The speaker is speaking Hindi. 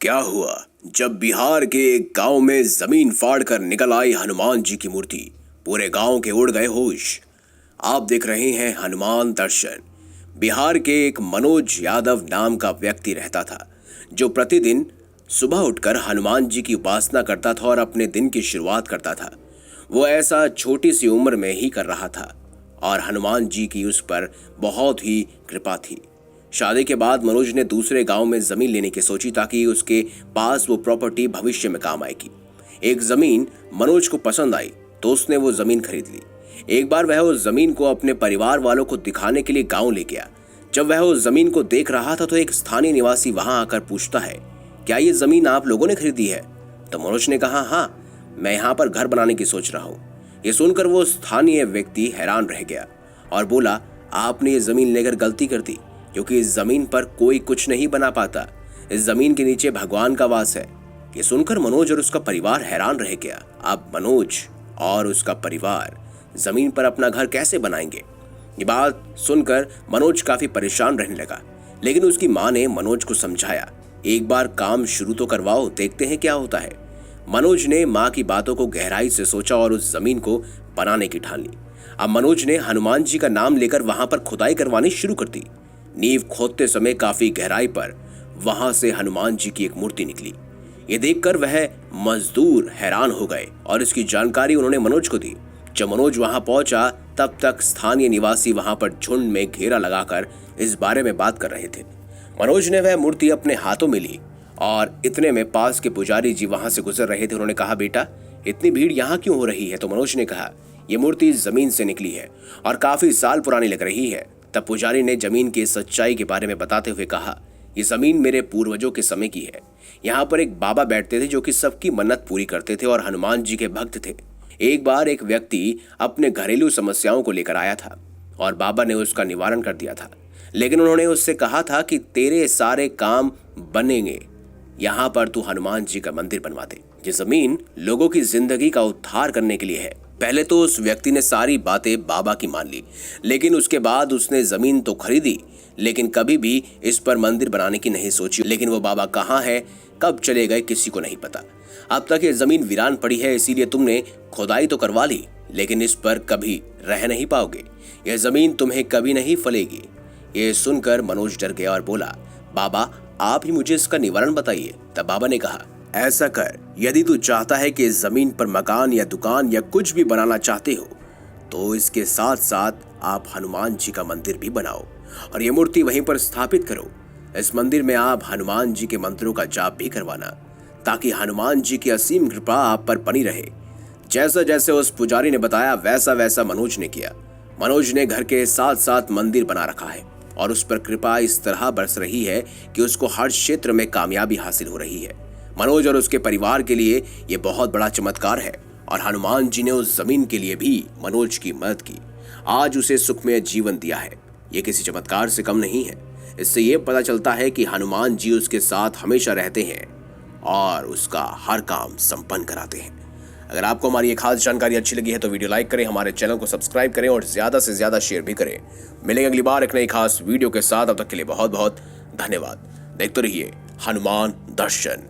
क्या हुआ जब बिहार के एक गांव में जमीन फाड़ कर निकल आई हनुमान जी की मूर्ति। पूरे गांव के उड़ गए होश। आप देख रहे हैं हनुमान दर्शन। बिहार के एक मनोज यादव नाम का व्यक्ति रहता था, जो प्रतिदिन सुबह उठकर हनुमान जी की उपासना करता था और अपने दिन की शुरुआत करता था। वो ऐसा छोटी सी उम्र में ही कर रहा था और हनुमान जी की उस पर बहुत ही कृपा थी। शादी के बाद मनोज ने दूसरे गांव में जमीन लेने की सोची ताकि उसके पास वो प्रॉपर्टी भविष्य में काम आएगी। एक जमीन मनोज को पसंद आई तो उसने वो जमीन खरीद ली। एक बार वह उस जमीन को अपने परिवार वालों को दिखाने के लिए गांव ले गया। जब वह उस जमीन को देख रहा था तो एक स्थानीय निवासी वहां आकर पूछता है, क्या ये जमीन आप लोगों ने खरीदी है? तो मनोज ने कहा, हाँ, मैं यहाँ पर घर बनाने की सोच रहा हूँ। ये सुनकर वो स्थानीय व्यक्ति हैरान रह गया और बोला, आपने ये जमीन लेकर गलती कर दी, क्योंकि इस जमीन पर कोई कुछ नहीं बना पाता। इस जमीन के नीचे भगवान का वास है। ये सुनकर मनोज और उसका परिवार हैरान रह गया। अब मनोज और उसका परिवार जमीन पर अपना घर कैसे बनाएंगे? ये बात सुनकर मनोज काफी परेशान रहने लगा, लेकिन उसकी माँ ने मनोज को समझाया, एक बार काम शुरू तो करवाओ, देखते हैं क्या होता है। मनोज ने माँ की बातों को गहराई से सोचा और उस जमीन को बनाने की ठान ली। अब मनोज ने हनुमान जी का नाम लेकर वहां पर खुदाई करवानी शुरू कर दी। नींव खोदते समय काफी गहराई पर वहां से हनुमान जी की एक मूर्ति निकली। ये देखकर वह मजदूर हैरान हो गए और इसकी जानकारी उन्होंने मनोज को दी। जब मनोज वहां पहुंचा तब तक स्थानीय निवासी वहां पर झुंड में घेरा लगाकर इस बारे में बात कर रहे थे। मनोज ने वह मूर्ति अपने हाथों में ली और इतने में पास के पुजारी जी वहां से गुजर रहे थे। उन्होंने कहा, बेटा, इतनी भीड़ यहाँ क्यों हो रही है? तो मनोज ने कहा, यह मूर्ति जमीन से निकली है और काफी साल पुरानी लग रही है। तब पुजारी ने जमीन की सच्चाई के बारे में बताते हुए कहा, यह जमीन मेरे पूर्वजों के समय की है। यहाँ पर एक बाबा बैठते थे जो कि सबकी मन्नत पूरी करते थे और हनुमान जी के भक्त थे। एक बार एक व्यक्ति अपने घरेलू समस्याओं को लेकर आया था और बाबा ने उसका निवारण कर दिया था, लेकिन उन्होंने उससे कहा था कि तेरे सारे काम बनेंगे, यहाँ पर तू हनुमान जी का मंदिर बनवा दे। ये जमीन लोगों की जिंदगी का उद्धार करने के लिए है। पहले तो उस व्यक्ति ने सारी बातें बाबा की मान ली, लेकिन उसके बाद उसने जमीन तो खरीदी, लेकिन कभी भी इस पर मंदिर बनाने की नहीं सोची। लेकिन वो बाबा कहाँ है, कब चले गए, किसी को नहीं पता। अब तक ये जमीन वीरान पड़ी है, इसीलिए तुमने खुदाई तो करवा ली, लेकिन इस पर कभी रह नहीं पाओगे। यह जमीन तुम्हें कभी नहीं फलेगी। ये सुनकर मनोज डर गया और बोला, बाबा, आप ही मुझे इसका निवारण बताइए। तब बाबा ने कहा, ऐसा कर, यदि तू चाहता है कि इस जमीन पर मकान या दुकान या कुछ भी बनाना चाहते हो तो इसके साथ साथ आप हनुमान जी का मंदिर भी बनाओ और ये मूर्ति वहीं पर स्थापित करो। इस मंदिर में आप हनुमान जी के मंत्रों का जाप भी करवाना, ताकि हनुमान जी की असीम कृपा आप पर बनी रहे। जैसा जैसे उस पुजारी ने बताया वैसा वैसा मनोज ने किया। मनोज ने घर के साथ साथ मंदिर बना रखा है और उस पर कृपा इस तरह बरस रही है कि उसको हर क्षेत्र में कामयाबी हासिल हो रही है। मनोज और उसके परिवार के लिए यह बहुत बड़ा चमत्कार है और हनुमान जी ने उस जमीन के लिए भी मनोज की मदद की। आज उसे सुखमय जीवन दिया है। यह किसी चमत्कार से कम नहीं है। इससे यह पता चलता है कि हनुमान जी उसके साथ हमेशा रहते हैं और उसका हर काम संपन्न कराते हैं। अगर आपको हमारी ये खास जानकारी अच्छी लगी है तो वीडियो लाइक करें, हमारे चैनल को सब्सक्राइब करें और ज्यादा से ज्यादा शेयर भी करें। मिलेंगे अगली बार एक नई खास वीडियो के साथ। अब तक के लिए बहुत बहुत धन्यवाद। देखते रहिए हनुमान दर्शन।